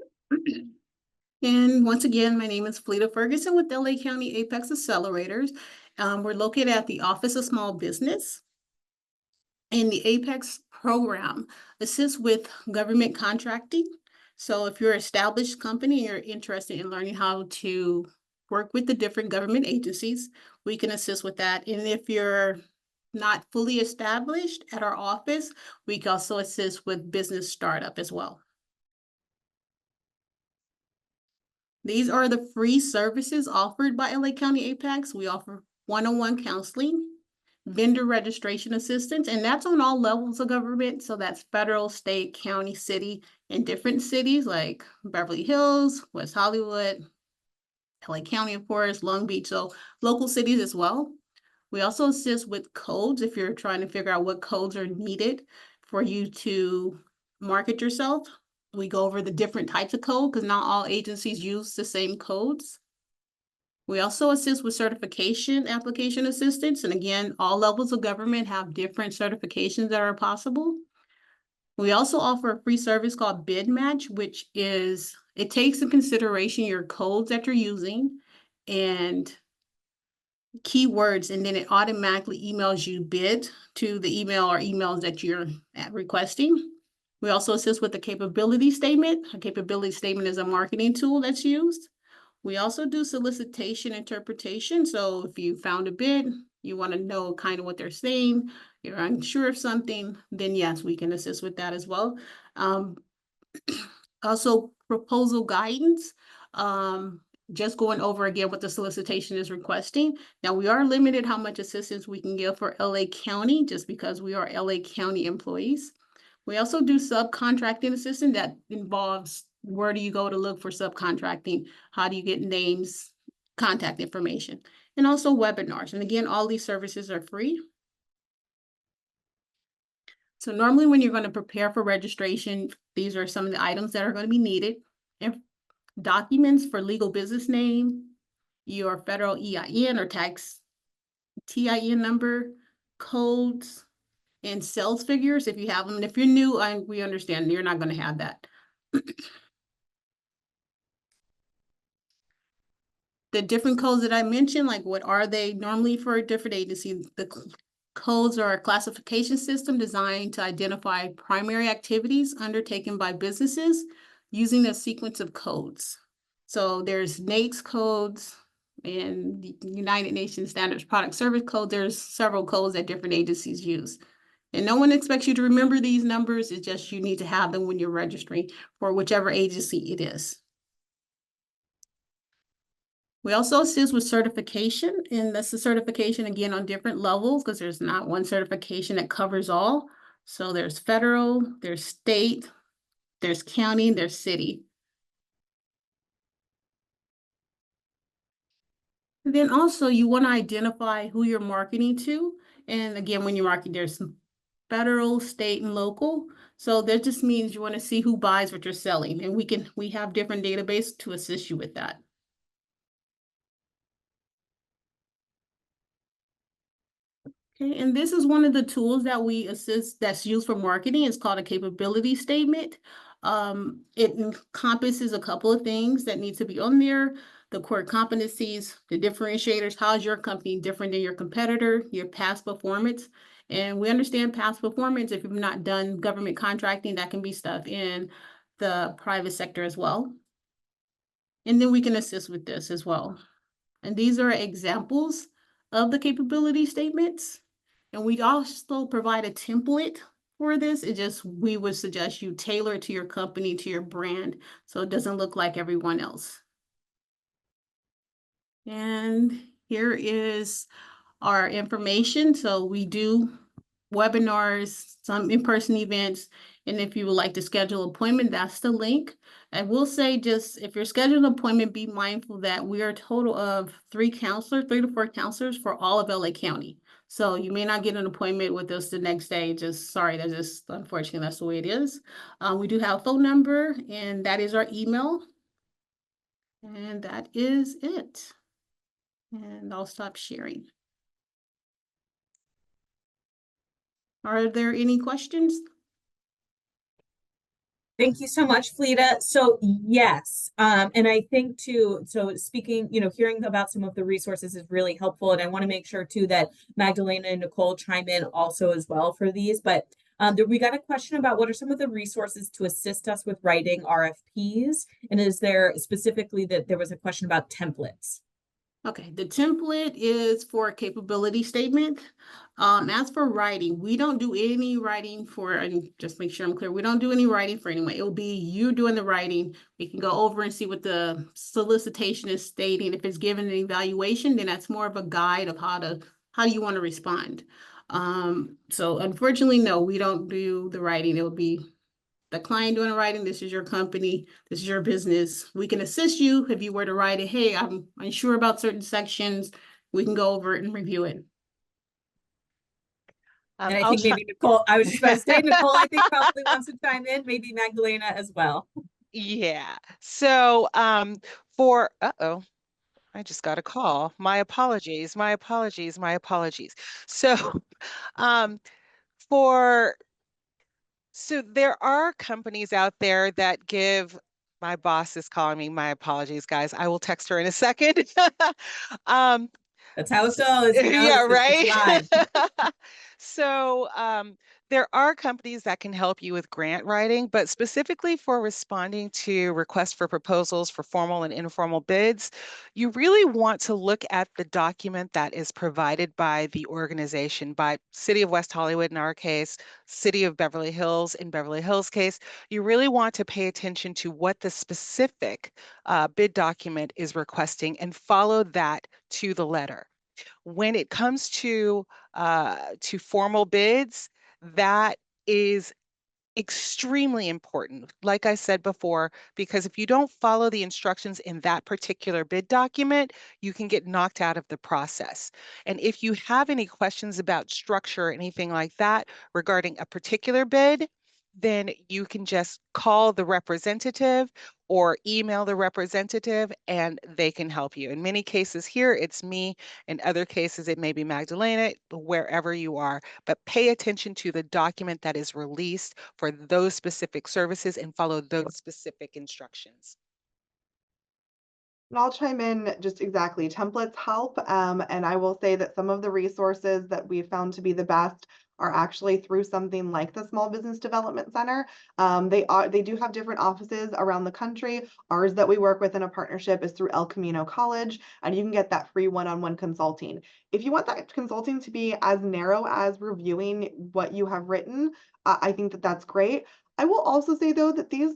And once again, my name is Fleta Ferguson with LA County Apex Accelerators. We're located at the Office of Small Business. And the Apex program assists with government contracting. So if you're an established company and you're interested in learning how to work with the different government agencies, we can assist with that. And if you're not fully established at our office, we can also assist with business startup as well. These are the free services offered by LA County Apex. We offer one-on-one counseling, vendor registration assistance, and that's on all levels of government. So that's federal, state, county, city, and different cities like Beverly Hills, West Hollywood, LA County, of course, Long Beach, so local cities as well. We also assist with codes if you're trying to figure out what codes are needed for you to market yourself. We go over the different types of code because not all agencies use the same codes. We also assist with certification application assistance. And again, all levels of government have different certifications that are possible. We also offer a free service called Bid Match, which is, it takes into consideration your codes that you're using and keywords, and then it automatically emails you bid to the email or emails that you're requesting. We also assist with the capability statement. A capability statement is a marketing tool that's used. We also do solicitation interpretation. So if you found a bid, you want to know kind of what they're saying, you're unsure of something, then yes, we can assist with that as well. Also proposal guidance, just going over again what the solicitation is requesting. Now we are limited how much assistance we can give for LA County just because we are LA County employees. We also do subcontracting assistance that involves where do you go to look for subcontracting? How do you get names, contact information, and also webinars. And again, all these services are free. So normally when you're going to prepare for registration, these are some of the items that are going to be needed. And documents for legal business name, your federal EIN or tax TIN number, codes, and sales figures if you have them. And if you're new, we understand you're not going to have that. The different codes that I mentioned, like what are they normally for a different agency? The codes are a classification system designed to identify primary activities undertaken by businesses using a sequence of codes. So there's NAICS codes and the United Nations Standards Product Service Code. There's several codes that different agencies use. And no one expects you to remember these numbers. It's just you need to have them when you're registering for whichever agency it is. We also assist with certification, and that's the certification again on different levels because there's not one certification that covers all. So there's federal, there's state, there's county, there's city. And then also you want to identify who you're marketing to. And again, when you're marketing, there's federal, state, and local. So that just means you want to see who buys what you're selling. And we have different databases to assist you with that. Okay, and this is one of the tools that we assist that's used for marketing. It's called a capability statement. It encompasses a couple of things that need to be on there. The core competencies, the differentiators, how is your company different than your competitor, your past performance. And we understand past performance, if you've not done government contracting, that can be stuff in the private sector as well. And then we can assist with this as well. And these are examples of the capability statements. And we also provide a template for this. It just, we would suggest you tailor it to your company, to your brand, so it doesn't look like everyone else. And here is our information. So we do webinars, some in-person events, and if you would like to schedule an appointment, that's the link. I will say, just if you're scheduling an appointment, be mindful that we are a total of 3 to 4 counselors for all of LA County. So you may not get an appointment with us the next day. Just sorry, that's just unfortunately that's the way it is. We do have a phone number, and that is our email. And that is it. And I'll stop sharing. Are there any questions? Thank you so much, Fleta. So yes, and I think too, so speaking, hearing about some of the resources is really helpful. And I want to make sure too that Magdalena and Nicole chime in also as well for these. But we got a question about what are some of the resources to assist us with writing RFPs? And is there specifically that there was a question about templates? Okay, the template is for a capability statement. As for writing, we don't do any writing for, and just make sure I'm clear, we don't do any writing for anyone. It will be you doing the writing. We can go over and see what the solicitation is stating. If it's given an evaluation, then that's more of a guide of how do you want to respond. So unfortunately, no, we don't do the writing. It will be the client doing the writing. This is your company, this is your business. We can assist you if you were to write it. Hey, I'm unsure about certain sections. We can go over it and review it. And I think maybe Nicole, I was just about to say, Nicole, I think probably wants to chime in, maybe Magdalena as well. Yeah. So for, I just got a call. My apologies, my apologies, my apologies. So so there are companies out there that give, my boss is calling me, my apologies, guys. I will text her in a second. That's how it goes. Yeah, right. So there are companies that can help you with grant writing, but specifically for responding to requests for proposals for formal and informal bids, you really want to look at the document that is provided by the organization, by City of West Hollywood in our case, City of Beverly Hills in Beverly Hills case. You really want to pay attention to what the specific bid document is requesting and follow that to the letter. When it comes to formal bids, that is extremely important, like I said before, because if you don't follow the instructions in that particular bid document, you can get knocked out of the process. And if you have any questions about structure or anything like that regarding a particular bid, then you can just call the representative or email the representative and they can help you. In many cases here, it's me. In other cases, it may be Magdalena, wherever you are, but pay attention to the document that is released for those specific services and follow those specific instructions. And I'll chime in just exactly. Templates help. And I will say that some of the resources that we found to be the best are actually through something like the Small Business Development Center. They do have different offices around the country. Ours that we work with in a partnership is through El Camino College, and you can get that free one-on-one consulting. If you want that consulting to be as narrow as reviewing what you have written, I think that that's great. I will also say though that these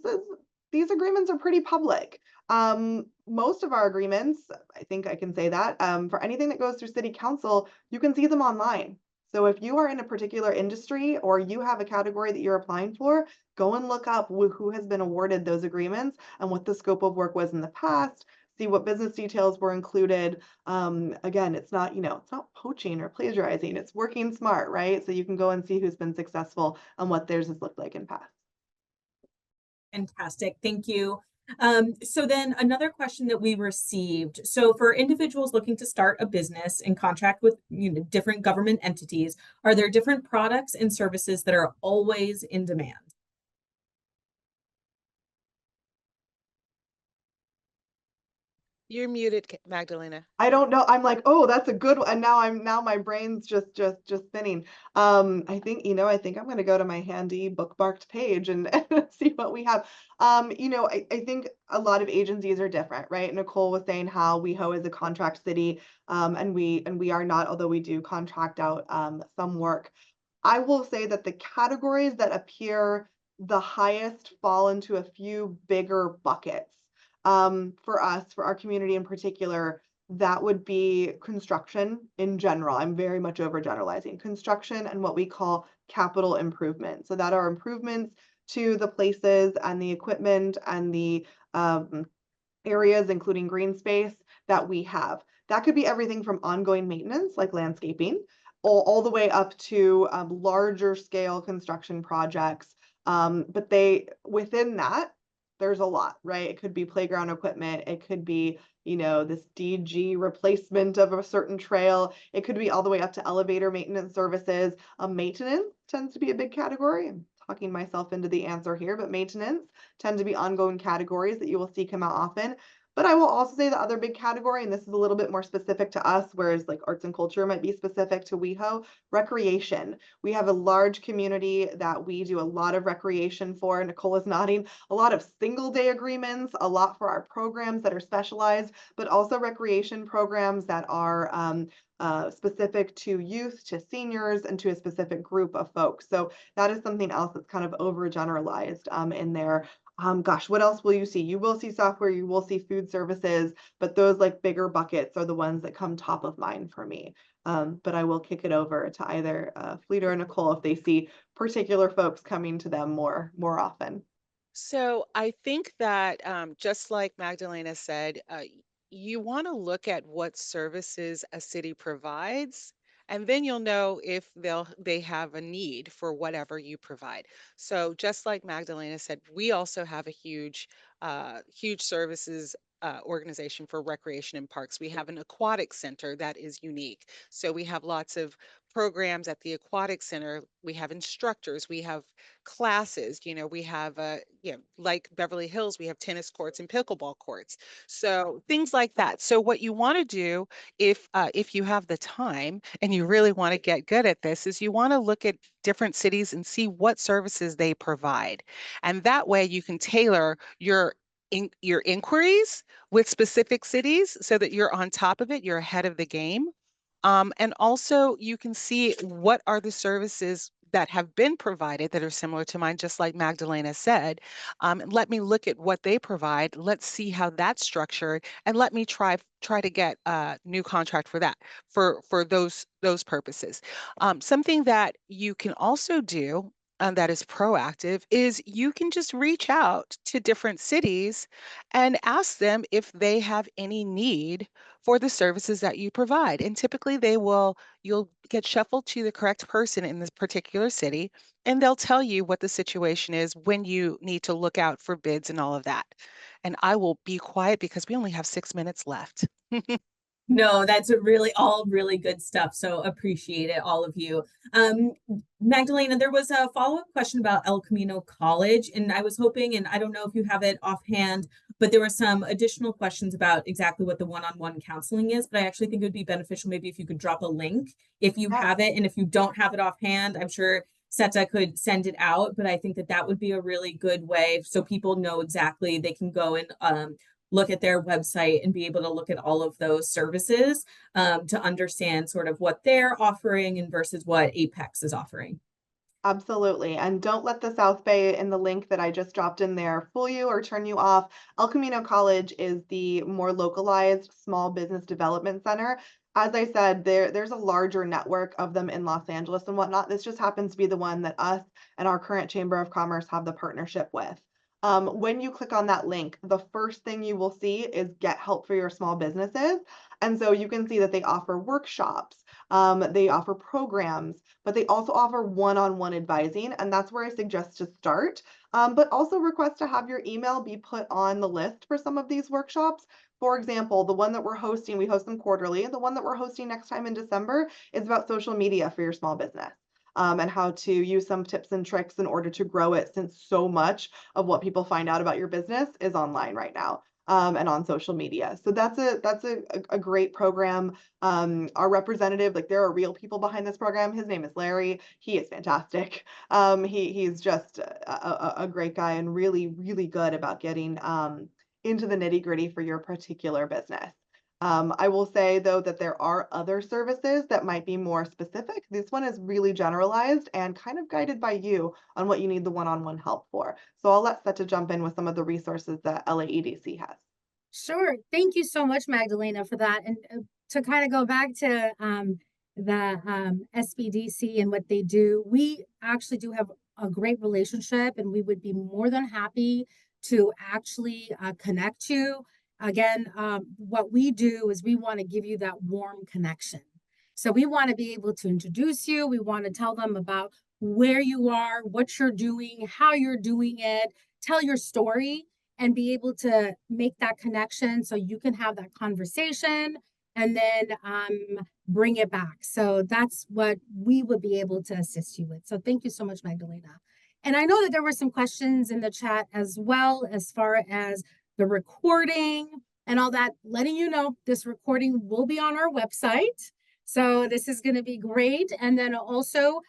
agreements are pretty public. Most of our agreements, I think I can say that, for anything that goes through City Council, you can see them online. So if you are in a particular industry or you have a category that you're applying for, go and look up who has been awarded those agreements and what the scope of work was in the past, see what business details were included. Again, it's not, it's not poaching or plagiarizing, it's working smart, right? So you can go and see who's been successful and what theirs has looked like in past. Fantastic, thank you. So then another question that we received. So for individuals looking to start a business and contract with different government entities, are there different products and services that are always in demand? You're muted, Magdalena. I don't know. I'm like, oh, that's a good one. And now my brain's just spinning. I think, I think I'm gonna go to my handy bookmarked page and see what we have. I think a lot of agencies are different, right? Nicole was saying how WeHo is a contract city, and we are not, although we do contract out some work. I will say that the categories that appear the highest fall into a few bigger buckets. For us, for our community in particular, that would be construction in general. I'm very much overgeneralizing. Construction and what we call capital improvement. So that are improvements to the places and the equipment and the areas, including green space, that we have. That could be everything from ongoing maintenance, like landscaping, all the way up to larger scale construction projects. But within that, there's a lot, right? It could be playground equipment. It could be, this DG replacement of a certain trail. It could be all the way up to elevator maintenance services. Maintenance tends to be a big category. I'm talking myself into the answer here, but maintenance tend to be ongoing categories that you will see come out often. But I will also say the other big category, and this is a little bit more specific to us, whereas like arts and culture might be specific to WeHo, recreation. We have a large community that we do a lot of recreation for. Nicole is nodding. A lot of single day agreements, a lot for our programs that are specialized, but also recreation programs that are specific to youth, to seniors, and to a specific group of folks. So that is something else that's kind of overgeneralized in there. Gosh, what else will you see? You will see software, you will see food services, but those like bigger buckets are the ones that come top of mind for me. But I will kick it over to either Fleet or Nicole if they see particular folks coming to them more often. So I think that just like Magdalena said, you want to look at what services a city provides, and then you'll know if they have a need for whatever you provide. So just like Magdalena said, we also have a huge services organization for recreation and parks. We have an aquatic center that is unique. So we have lots of programs at the aquatic center. We have instructors, we have classes, we have like Beverly Hills, we have tennis courts and pickleball courts. So things like that. So what you want to do if you have the time and you really want to get good at this is you want to look at different cities and see what services they provide. And that way you can tailor your inquiries with specific cities so that you're on top of it, you're ahead of the game. And also you can see what are the services that have been provided that are similar to mine, just like Magdalena said. Let me look at what they provide. Let's see how that's structured, and let me try to get a new contract for that, for those purposes. Something that you can also do that is proactive is you can just reach out to different cities and ask them if they have any need for the services that you provide. And typically you'll get shuffled to the correct person in this particular city, and they'll tell you what the situation is, when you need to look out for bids and all of that. And I will be quiet because we only have 6 minutes left. No, that's all really good stuff. So appreciate it, all of you. Magdalena, there was a follow-up question about El Camino College, and I was hoping, and I don't know if you have it offhand, but there were some additional questions about exactly what the one-on-one counseling is. But I actually think it would be beneficial maybe if you could drop a link if you have it, and if you don't have it offhand, I'm sure SETA could send it out. But I think that would be a really good way so people know exactly they can go and look at their website and be able to look at all of those services to understand sort of what they're offering and versus what Apex is offering. Absolutely. And don't let the South Bay in the link that I just dropped in there fool you or turn you off. El Camino College is the more localized small business development center. As I said, there's a larger network of them in Los Angeles and whatnot. This just happens to be the one that us and our current Chamber of Commerce have the partnership with. When you click on that link, the first thing you will see is get help for your small businesses. And so you can see that they offer workshops, they offer programs, but they also offer one-on-one advising. And that's where I suggest to start. But also request to have your email be put on the list for some of these workshops. For example, the one that we're hosting, we host them quarterly. The one that we're hosting next time in December is about social media for your small business. And how to use some tips and tricks in order to grow it, since so much of what people find out about your business is online right now. and on social media. So that's a great program. Our representative, like there are real people behind this program. His name is Larry. He is fantastic. He's just a great guy and really, really good about getting into the nitty-gritty for your particular business. I will say though that there are other services that might be more specific. This one is really generalized and kind of guided by you on what you need the one-on-one help for. So I'll let Seta jump in with some of the resources that LAEDC has. Sure. Thank you so much, Magdalena, for that. And to kind of go back to the SBDC and what they do, we actually do have a great relationship, and we would be more than happy to actually connect you. Again, what we do is we want to give you that warm connection. So we want to be able to introduce you. We want to tell them about where you are, what you're doing, how you're doing it, tell your story, and be able to make that connection so you can have that conversation and then bring it back. So that's what we would be able to assist you with. So thank you so much, Magdalena. And I know that there were some questions in the chat as well, as far as the recording and all that, letting you know this recording will be on our website. So this is going to be great. And then also,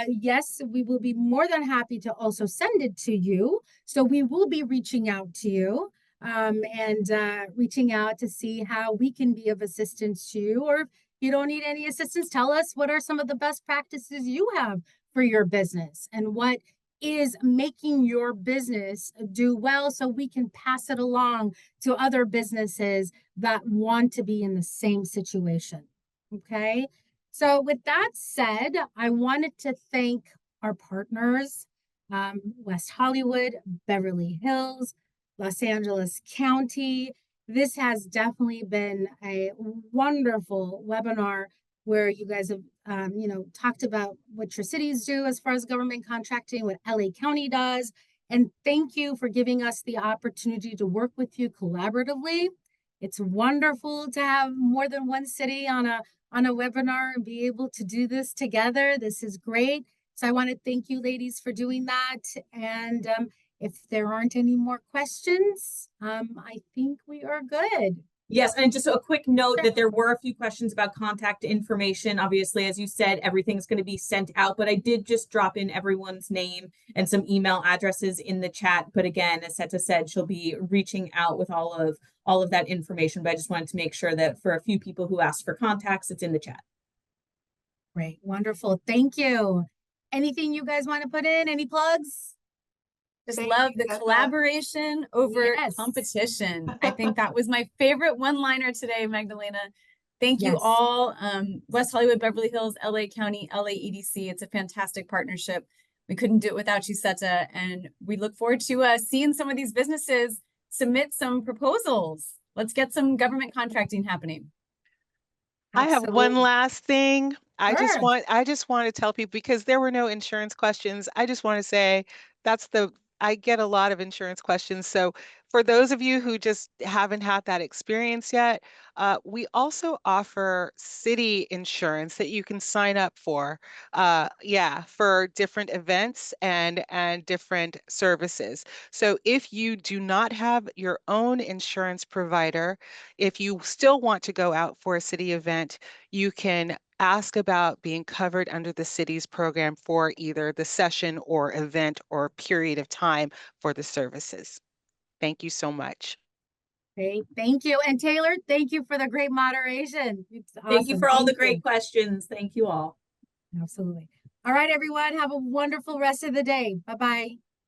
yes, we will be more than happy to also send it to you. So we will be reaching out to you and reaching out to see how we can be of assistance to you. Or if you don't need any assistance, tell us what are some of the best practices you have for your business and what is making your business do well, so we can pass it along to other businesses that want to be in the same situation. Okay. So with that said, I wanted to thank our partners, West Hollywood, Beverly Hills, Los Angeles County. This has definitely been a wonderful webinar where you guys have, talked about what your cities do as far as government contracting, what LA County does. And thank you for giving us the opportunity to work with you collaboratively. It's wonderful to have more than one city on a webinar and be able to do this together. This is great. So I want to thank you ladies for doing that. And if there aren't any more questions, I think we are good. Yes, and just a quick note that there were a few questions about contact information. Obviously, as you said, everything's going to be sent out, but I did just drop in everyone's name and some email addresses in the chat. But again, as Seta said, she'll be reaching out with all of that information. But I just wanted to make sure that for a few people who asked for contacts, it's in the chat. Great, wonderful. Thank you. Anything you guys want to put in? Any plugs? Just Thank love you, the Seta. collaboration over Yes. competition. I think that was my favorite one-liner today, Magdalena. Thank you Yes. all. West Hollywood, Beverly Hills, LA County, LAEDC. It's a fantastic partnership. We couldn't do it without you, Seta. And we look forward to seeing some of these businesses submit some proposals. Let's get some government contracting happening. I have one Absolutely. last thing. I just Sure. want to tell people, because there were no insurance questions. I just want to say I get a lot of insurance questions. So for those of you who just haven't had that experience yet, we also offer city insurance that you can sign up for. For different events and different services. So if you do not have your own insurance provider, if you still want to go out for a city event, you can ask about being covered under the city's program for either the session or event or period of time for the services. Thank you so much. Great. Thank you. And Taylor, thank you for the great moderation. It's Thank you awesome. for all the Thank great you. questions. Thank you all. Absolutely. All right, everyone. Have a wonderful rest of the day. Bye-bye.